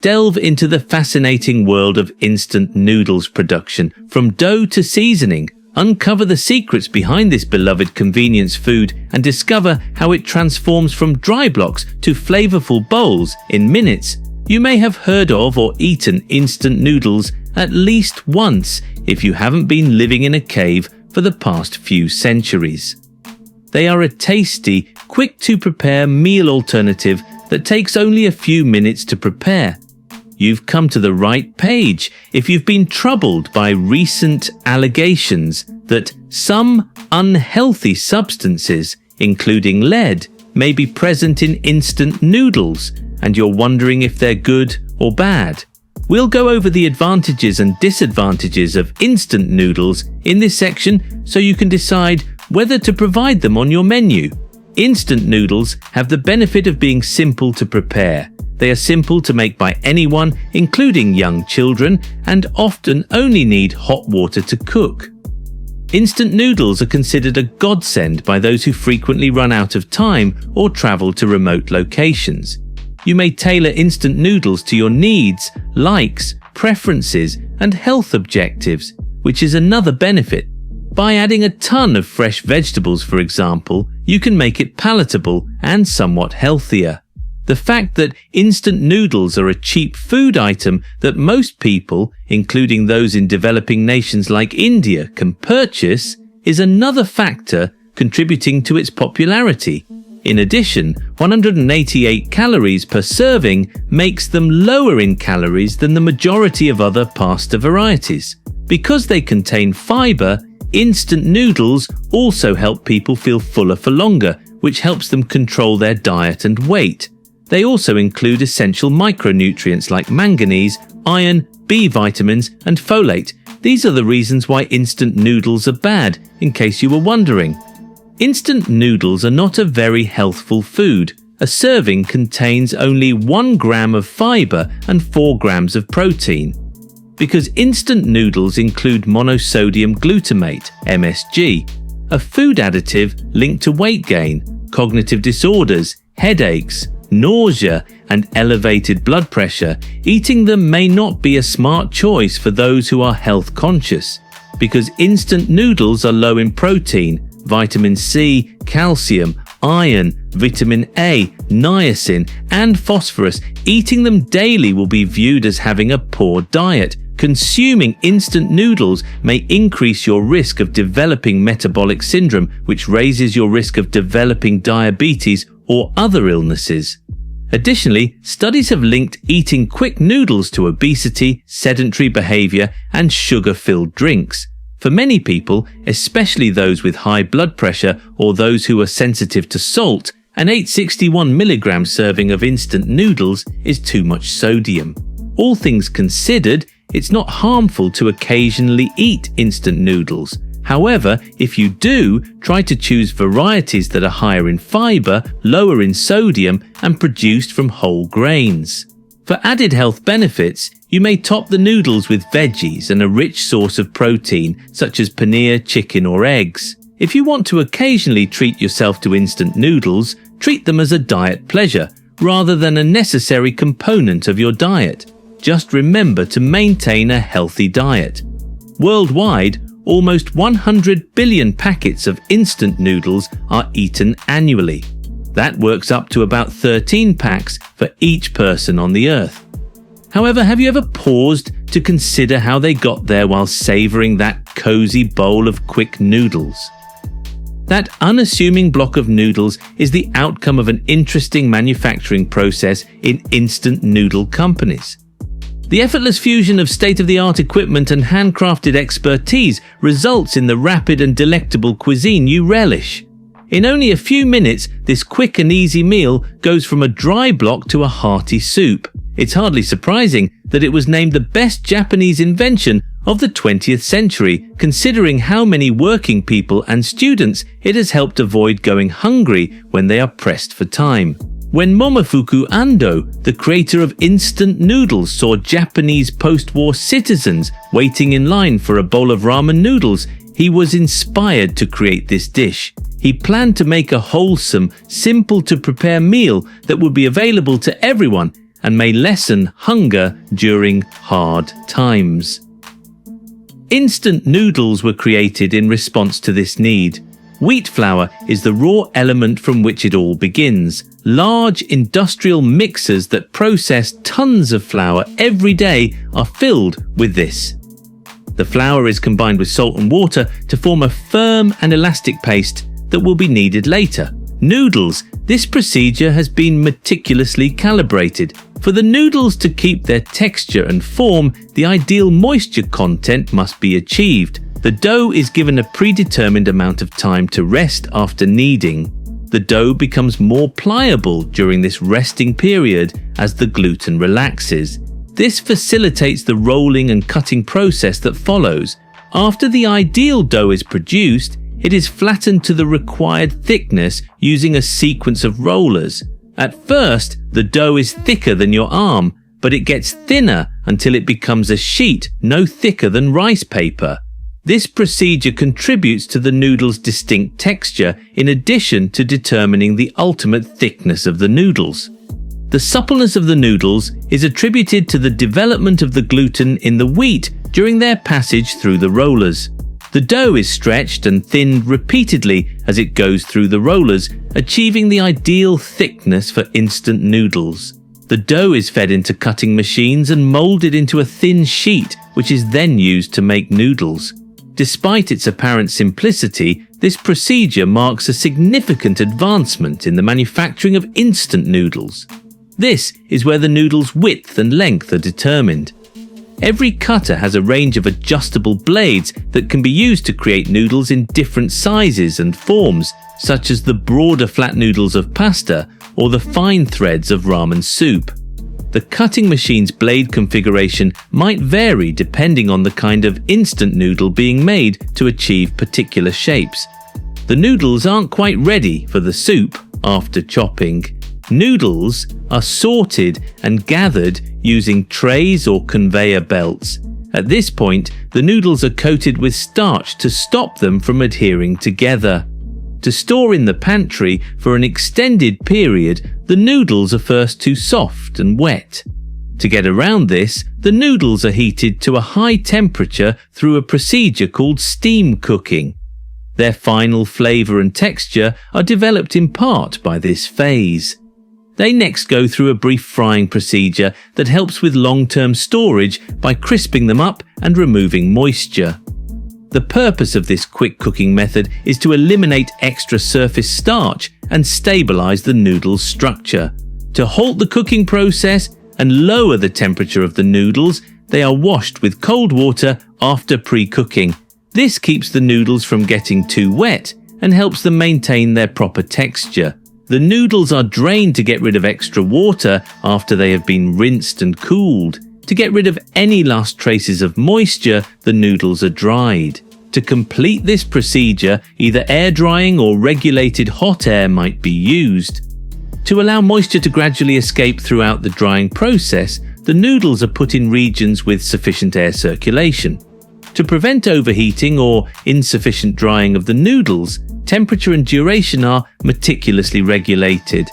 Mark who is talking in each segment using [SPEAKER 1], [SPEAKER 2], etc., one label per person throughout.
[SPEAKER 1] Delve into the fascinating world of instant noodles production, from dough to seasoning. Uncover the secrets behind this beloved convenience food and discover how it transforms from dry blocks to flavorful bowls in minutes. You may have heard of or eaten instant noodles at least once if you haven't been living in a cave for the past few centuries. They are a tasty, quick-to-prepare meal alternative that takes only a few minutes to prepare. You've come to the right page if you've been troubled by recent allegations that some unhealthy substances, including lead, may be present in instant noodles, and you're wondering if they're good or bad. We'll go over the advantages and disadvantages of instant noodles in this section so you can decide whether to provide them on your menu. Instant noodles have the benefit of being simple to prepare. They are simple to make by anyone, including young children, and often only need hot water to cook. Instant noodles are considered a godsend by those who frequently run out of time or travel to remote locations. You may tailor instant noodles to your needs, likes, preferences, and health objectives, which is another benefit. By adding a ton of fresh vegetables, for example, you can make it palatable and somewhat healthier. The fact that instant noodles are a cheap food item that most people, including those in developing nations like India, can purchase is another factor contributing to its popularity. In addition, 188 calories per serving makes them lower in calories than the majority of other pasta varieties. Because they contain fiber, instant noodles also help people feel fuller for longer, which helps them control their diet and weight. They also include essential micronutrients like manganese, iron, B vitamins, and folate. These are the reasons why instant noodles are bad, in case you were wondering. Instant noodles are not a very healthful food. A serving contains only 1 gram of fiber and 4 grams of protein. Because instant noodles include monosodium glutamate, MSG, a food additive linked to weight gain, cognitive disorders, headaches, nausea, and elevated blood pressure, eating them may not be a smart choice for those who are health conscious. Because instant noodles are low in protein, vitamin C, calcium, iron, vitamin A, niacin, and phosphorus, eating them daily will be viewed as having a poor diet. Consuming instant noodles may increase your risk of developing metabolic syndrome, which raises your risk of developing diabetes or other illnesses. Additionally, studies have linked eating quick noodles to obesity, sedentary behavior, and sugar-filled drinks. For many people, especially those with high blood pressure or those who are sensitive to salt, an 861 mg serving of instant noodles is too much sodium. All things considered, it's not harmful to occasionally eat instant noodles. However, if you do, try to choose varieties that are higher in fiber, lower in sodium, and produced from whole grains. For added health benefits, you may top the noodles with veggies and a rich source of protein, such as paneer, chicken, or eggs. If you want to occasionally treat yourself to instant noodles, treat them as a diet pleasure, rather than a necessary component of your diet. Just remember to maintain a healthy diet. Worldwide, almost 100 billion packets of instant noodles are eaten annually. That works up to about 13 packs for each person on the earth. However, have you ever paused to consider how they got there while savoring that cozy bowl of quick noodles? That unassuming block of noodles is the outcome of an interesting manufacturing process in instant noodle companies. The effortless fusion of state-of-the-art equipment and handcrafted expertise results in the rapid and delectable cuisine you relish. In only a few minutes, this quick and easy meal goes from a dry block to a hearty soup. It's hardly surprising that it was named the best Japanese invention of the 20th century, considering how many working people and students it has helped avoid going hungry when they are pressed for time. When Momofuku Ando, the creator of instant noodles, saw Japanese post-war citizens waiting in line for a bowl of ramen noodles, he was inspired to create this dish. He planned to make a wholesome, simple-to-prepare meal that would be available to everyone, and may lessen hunger during hard times. Instant noodles were created in response to this need. Wheat flour is the raw element from which it all begins. Large industrial mixers that process tons of flour every day are filled with this. The flour is combined with salt and water to form a firm and elastic paste that will be needed later. Noodles. This procedure has been meticulously calibrated. For the noodles to keep their texture and form, the ideal moisture content must be achieved. The dough is given a predetermined amount of time to rest after kneading. The dough becomes more pliable during this resting period as the gluten relaxes. This facilitates the rolling and cutting process that follows. After the ideal dough is produced, it is flattened to the required thickness using a sequence of rollers. At first, the dough is thicker than your arm, but it gets thinner until it becomes a sheet no thicker than rice paper. This procedure contributes to the noodle's distinct texture in addition to determining the ultimate thickness of the noodles. The suppleness of the noodles is attributed to the development of the gluten in the wheat during their passage through the rollers. The dough is stretched and thinned repeatedly as it goes through the rollers, achieving the ideal thickness for instant noodles. The dough is fed into cutting machines and molded into a thin sheet, which is then used to make noodles. Despite its apparent simplicity, this procedure marks a significant advancement in the manufacturing of instant noodles. This is where the noodle's width and length are determined. Every cutter has a range of adjustable blades that can be used to create noodles in different sizes and forms, such as the broader flat noodles of pasta or the fine threads of ramen soup. The cutting machine's blade configuration might vary depending on the kind of instant noodle being made to achieve particular shapes. The noodles aren't quite ready for the soup after chopping. Noodles are sorted and gathered using trays or conveyor belts. At this point, the noodles are coated with starch to stop them from adhering together. To store in the pantry for an extended period, the noodles are first too soft and wet. To get around this, the noodles are heated to a high temperature through a procedure called steam cooking. Their final flavor and texture are developed in part by this phase. They next go through a brief frying procedure that helps with long-term storage by crisping them up and removing moisture. The purpose of this quick cooking method is to eliminate extra surface starch and stabilize the noodle's structure. To halt the cooking process and lower the temperature of the noodles, they are washed with cold water after pre-cooking. This keeps the noodles from getting too wet and helps them maintain their proper texture. The noodles are drained to get rid of extra water after they have been rinsed and cooled. To get rid of any last traces of moisture, the noodles are dried. To complete this procedure, either air drying or regulated hot air might be used. To allow moisture to gradually escape throughout the drying process, the noodles are put in regions with sufficient air circulation. To prevent overheating or insufficient drying of the noodles, temperature and duration are meticulously regulated.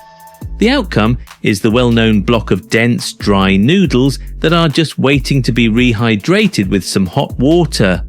[SPEAKER 1] The outcome is the well-known block of dense, dry noodles that are just waiting to be rehydrated with some hot water.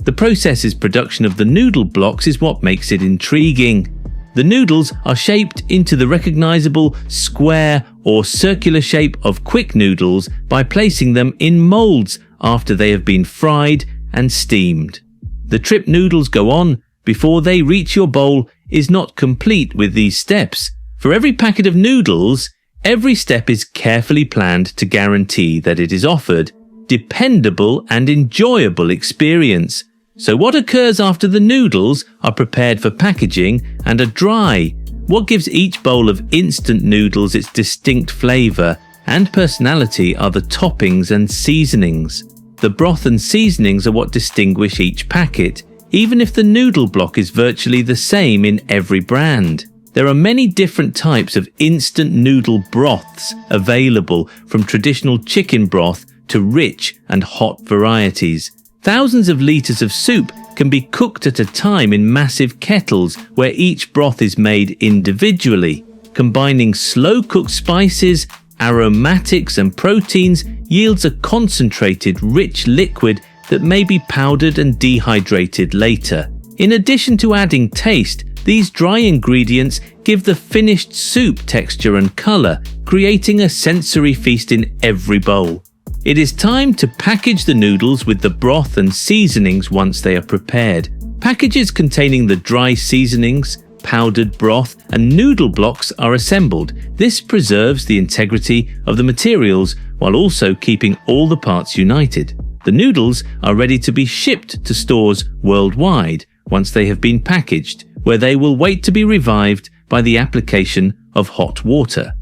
[SPEAKER 1] The process's production of the noodle blocks is what makes it intriguing. The noodles are shaped into the recognizable square or circular shape of quick noodles by placing them in molds after they have been fried and steamed. The trip noodles go on before they reach your bowl is not complete with these steps. For every packet of noodles, every step is carefully planned to guarantee that it is offered dependable and enjoyable experience. So what occurs after the noodles are prepared for packaging and are dry? What gives each bowl of instant noodles its distinct flavor and personality are the toppings and seasonings. The broth and seasonings are what distinguish each packet, even if the noodle block is virtually the same in every brand. There are many different types of instant noodle broths available, from traditional chicken broth to rich and hot varieties. Thousands of liters of soup can be cooked at a time in massive kettles where each broth is made individually. Combining slow-cooked spices, aromatics and proteins yields a concentrated, rich liquid that may be powdered and dehydrated later. In addition to adding taste, these dry ingredients give the finished soup texture and color, creating a sensory feast in every bowl. It is time to package the noodles with the broth and seasonings once they are prepared. Packages containing the dry seasonings, powdered broth, and noodle blocks are assembled. This preserves the integrity of the materials while also keeping all the parts united. The noodles are ready to be shipped to stores worldwide once they have been packaged, where they will wait to be revived by the application of hot water.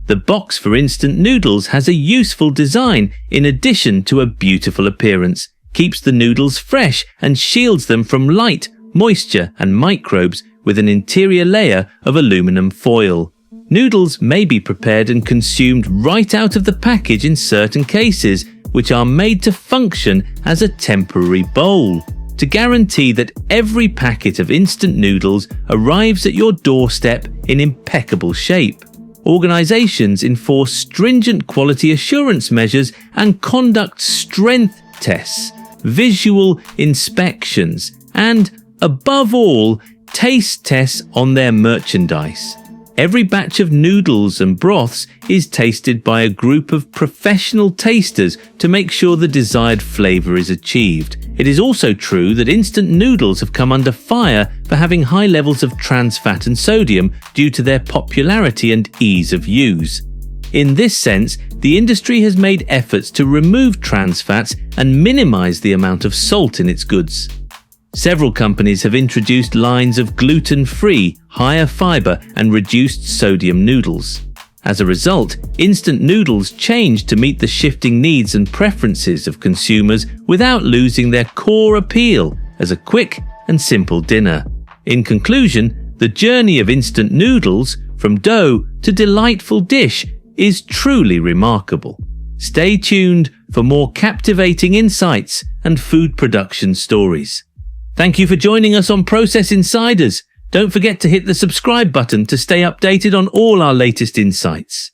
[SPEAKER 1] The box for instant noodles has a useful design in addition to a beautiful appearance, keeps the noodles fresh and shields them from light, moisture and microbes with an interior layer of aluminum foil. Noodles may be prepared and consumed right out of the package in certain cases, which are made to function as a temporary bowl, to guarantee that every packet of instant noodles arrives at your doorstep in impeccable shape. Organizations enforce stringent quality assurance measures and conduct strength tests, visual inspections, and, above all, taste tests on their merchandise. Every batch of noodles and broths is tasted by a group of professional tasters to make sure the desired flavor is achieved. It is also true that instant noodles have come under fire for having high levels of trans fat and sodium due to their popularity and ease of use. In this sense, the industry has made efforts to remove trans fats and minimize the amount of salt in its goods. Several companies have introduced lines of gluten-free, higher fiber and reduced sodium noodles. As a result, instant noodles change to meet the shifting needs and preferences of consumers without losing their core appeal as a quick and simple dinner. In conclusion, the journey of instant noodles, from dough to delightful dish, is truly remarkable. Stay tuned for more captivating insights and food production stories. Thank you for joining us on Process Insiders. Don't forget to hit the subscribe button to stay updated on all our latest insights.